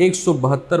172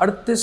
38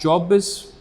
24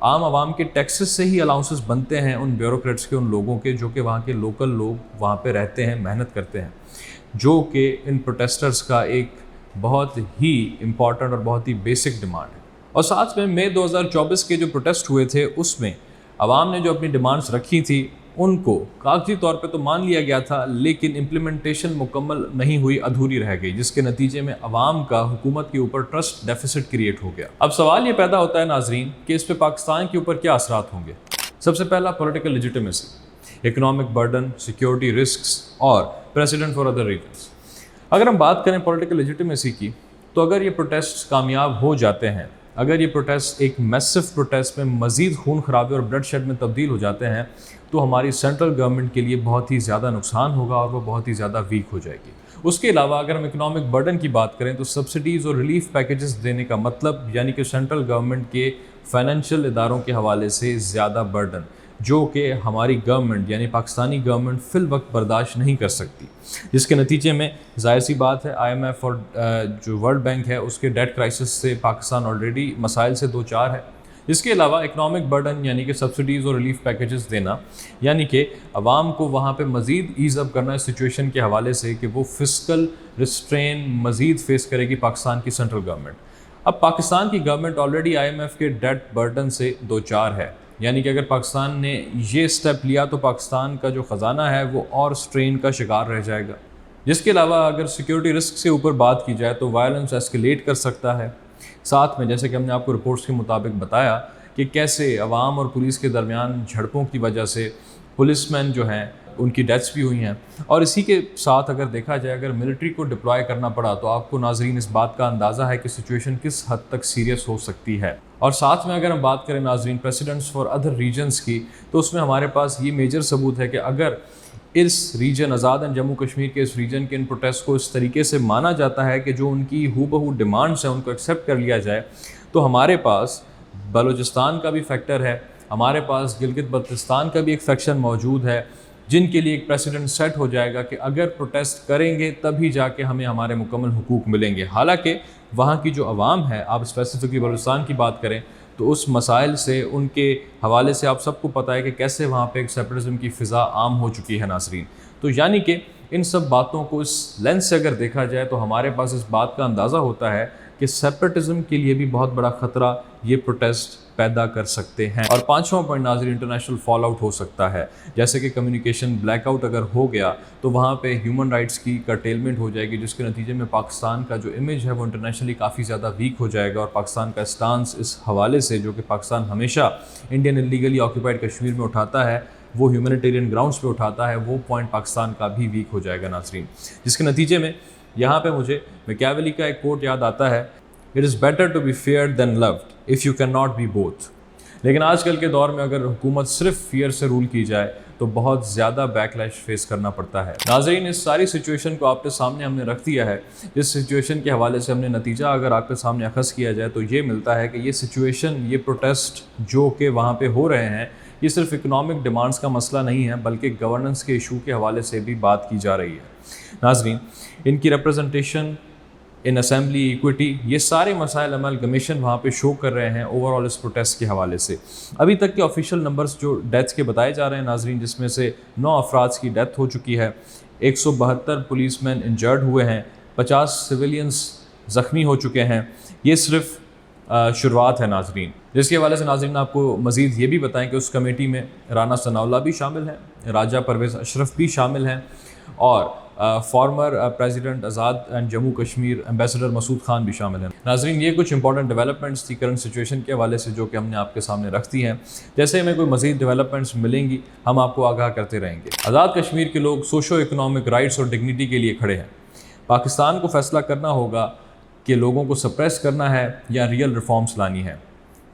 عام عوام کے ٹیکسز سے ہی الاؤنسز بنتے ہیں ان بیوروکریٹس کے، ان لوگوں کے جو کہ وہاں کے لوکل لوگ وہاں پہ رہتے ہیں، محنت کرتے ہیں، جو کہ ان پروٹیسٹرز کا ایک بہت ہی امپورٹنٹ اور بہت ہی بیسک ڈیمانڈ ہے۔ اور ساتھ میں مئی 2024 کے جو پروٹیسٹ ہوئے تھے اس میں عوام نے جو اپنی ڈیمانڈز رکھی تھی ان کو کاغذی طور پہ تو مان لیا گیا تھا، لیکن امپلیمنٹیشن مکمل نہیں ہوئی، ادھوری رہ گئی، جس کے نتیجے میں عوام کا حکومت کے اوپر ٹرسٹ ڈیفیسٹ کریٹ ہو گیا۔ اب سوال یہ پیدا ہوتا ہے ناظرین کہ اس پہ پاکستان کے اوپر کیا اثرات ہوں گے۔ سب سے پہلا political legitimacy, economic burden, security risks اور پریسیڈنٹ فار ادر ریجنس۔ اگر ہم بات کریں پولیٹیکل لیجیٹیمیسی کی، تو اگر یہ پروٹیسٹ کامیاب ہو جاتے ہیں، اگر یہ پروٹیسٹ ایک میسو پروٹیسٹ میں مزید خون خرابے اور بلڈ شیڈ میں تبدیل ہو جاتے ہیں، تو ہماری سینٹرل گورنمنٹ کے لیے بہت ہی زیادہ نقصان ہوگا اور وہ بہت ہی زیادہ ویک ہو جائے گی۔ اس کے علاوہ اگر ہم اکنامک برڈن کی بات کریں تو سبسڈیز اور ریلیف پیکیجز دینے کا مطلب یعنی کہ سینٹرل گورنمنٹ کے فائنینشیل اداروں کے حوالے سے زیادہ برڈن، جو کہ ہماری گورنمنٹ یعنی پاکستانی گورنمنٹ فی الوقت برداشت نہیں کر سکتی، جس کے نتیجے میں ظاہر سی بات ہے IMF اور جو ورلڈ بینک ہے اس کے ڈیٹ کرائسس سے پاکستان آلریڈی مسائل سے دو چار ہے۔ اس کے علاوہ اکنامک برڈن یعنی کہ سبسڈیز اور ریلیف پیکیجز دینا، یعنی کہ عوام کو وہاں پہ مزید ایز اپ کرنا اس سچویشن کے حوالے سے کہ وہ فسکل ریسٹرین مزید فیس کرے گی پاکستان کی سینٹرل گورنمنٹ۔ اب پاکستان کی گورنمنٹ آلریڈی IMF کے ڈیٹ برڈن سے دو چار ہے، یعنی کہ اگر پاکستان نے یہ سٹیپ لیا تو پاکستان کا جو خزانہ ہے وہ اور سٹرین کا شکار رہ جائے گا۔ جس کے علاوہ اگر سیکیورٹی رسک سے اوپر بات کی جائے تو وائلنس ایسکیلیٹ کر سکتا ہے۔ ساتھ میں جیسے کہ ہم نے آپ کو رپورٹس کے مطابق بتایا کہ کیسے عوام اور پولیس کے درمیان جھڑپوں کی وجہ سے پولیس مین جو ہیں ان کی ڈیتھس بھی ہوئی ہیں، اور اسی کے ساتھ اگر دیکھا جائے اگر ملٹری کو ڈپلوائے کرنا پڑا تو آپ کو ناظرین اس بات کا اندازہ ہے کہ سچویشن کس حد تک سیریس ہو سکتی ہے۔ اور ساتھ میں اگر ہم بات کریں ناظرین پریسیڈنٹس فار ادر ریجنس کی، تو اس میں ہمارے پاس یہ میجر ثبوت ہے کہ اگر اس ریجن آزاد اینڈ جموں کشمیر کے اس ریجن کے ان پروٹیسٹ کو اس طریقے سے مانا جاتا ہے کہ جو ان کی ہو بہو ڈیمانڈس ہیں ان کو ایکسیپٹ کر لیا جائے، تو ہمارے پاس بلوچستان کا بھی فیکٹر ہے، ہمارے پاس گلگت بلتستان کا بھی ایک سیکشن موجود ہے، جن کے لیے ایک پریسیڈنٹ سیٹ ہو جائے گا کہ اگر پروٹیسٹ کریں گے تبھی جا کے ہمیں ہمارے مکمل حقوق ملیں گے۔ حالانکہ وہاں کی جو عوام ہے، آپ اسپیسیفکلی بلوچستان کی بات کریں تو اس مسائل سے ان کے حوالے سے آپ سب کو پتہ ہے کہ کیسے وہاں پہ ایک سیپریٹزم کی فضا عام ہو چکی ہے ناظرین۔ تو یعنی کہ ان سب باتوں کو اس لینس سے اگر دیکھا جائے تو ہمارے پاس اس بات کا اندازہ ہوتا ہے کہ سیپریٹزم کے لیے بھی بہت بڑا خطرہ یہ پروٹیسٹ پیدا کر سکتے ہیں۔ اور پانچواں پوائنٹ ناظرین انٹرنیشنل فال آؤٹ ہو سکتا ہے، جیسے کہ کمیونیکیشن بلیک آؤٹ اگر ہو گیا تو وہاں پہ ہیومن رائٹس کی کرٹیلمنٹ ہو جائے گی، جس کے نتیجے میں پاکستان کا جو امیج ہے وہ انٹرنیشنلی کافی زیادہ ویک ہو جائے گا، اور پاکستان کا اسٹانس اس حوالے سے جو کہ پاکستان ہمیشہ انڈین انلیگلی آکوپائڈ کشمیر میں اٹھاتا ہے، وہ ہیومینیٹیرین گراؤنڈس پہ اٹھاتا ہے، وہ پوائنٹ پاکستان کا بھی ویک ہو جائے گا ناظرین۔ جس کے نتیجے میں یہاں پہ مجھے میکیاویلی کا ایک کوٹ یاد آتا ہے، "It is better to be feared than loved if you cannot be both." لیکن آج کل کے دور میں اگر حکومت صرف فیئر سے رول کی جائے تو بہت زیادہ بیک لیش فیس کرنا پڑتا ہے۔ ناظرین اس ساری سچویشن کو آپ کے سامنے ہم نے رکھ دیا ہے۔ اس سچویشن کے حوالے سے ہم نے نتیجہ اگر آپ کے سامنے اخذ کیا جائے تو یہ ملتا ہے کہ یہ سچویشن، یہ پروٹیسٹ جو کہ وہاں پہ ہو رہے ہیں، یہ صرف اکنامک ڈیمانڈز کا مسئلہ نہیں ہے بلکہ گورننس کے ایشو کے حوالے سے بھی بات کی جا رہی ہے۔ ناظرین ان کی ریپرزنٹیشن ان اسمبلی، ایکوٹی، یہ سارے مسائل امالگمیشن وہاں پہ شو کر رہے ہیں اوور آل اس پروٹیسٹ کے حوالے سے۔ ابھی تک کے آفیشیل نمبرز جو ڈیتھس کے بتائے جا رہے ہیں ناظرین، جس میں سے 9 افراد کی ڈیتھ ہو چکی ہے، 172 پولیس مین انجرڈ ہوئے ہیں، 50 سویلینز زخمی ہو چکے ہیں۔ یہ صرف شروعات ہے ناظرین۔ جس کے حوالے سے ناظرین آپ کو مزید یہ بھی بتائیں کہ اس کمیٹی میں رانا ثناء اللہ بھی شامل ہیں، راجہ پرویز اشرف بھی شامل ہیں، اور former president Azad and Jammu Kashmir ambassador Masood Khan بھی شامل ہیں۔ ناظرین یہ کچھ امپورٹنٹ ڈیولپمنٹس تھی کرنٹ سچویشن کے حوالے سے جو کہ ہم نے آپ کے سامنے رکھ دی ہیں۔ جیسے ہمیں کوئی مزید ڈیولپمنٹس ملیں گی ہم آپ کو آگاہ کرتے رہیں گے۔ آزاد کشمیر کے لوگ سوشو اکنامک رائٹس اور ڈگنیٹی کے لیے کھڑے ہیں۔ پاکستان کو فیصلہ کرنا ہوگا کہ لوگوں کو سپریس کرنا ہے یا ریئل ریفارمز لانی ہے،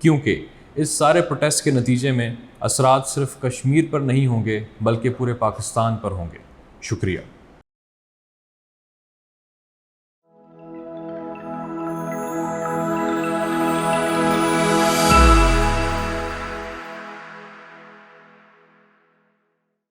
کیونکہ اس سارے پروٹیسٹ کے نتیجے میں اثرات صرف کشمیر پر نہیں ہوں گے بلکہ پورے پاکستان پر ہوں گے۔ شکریہ۔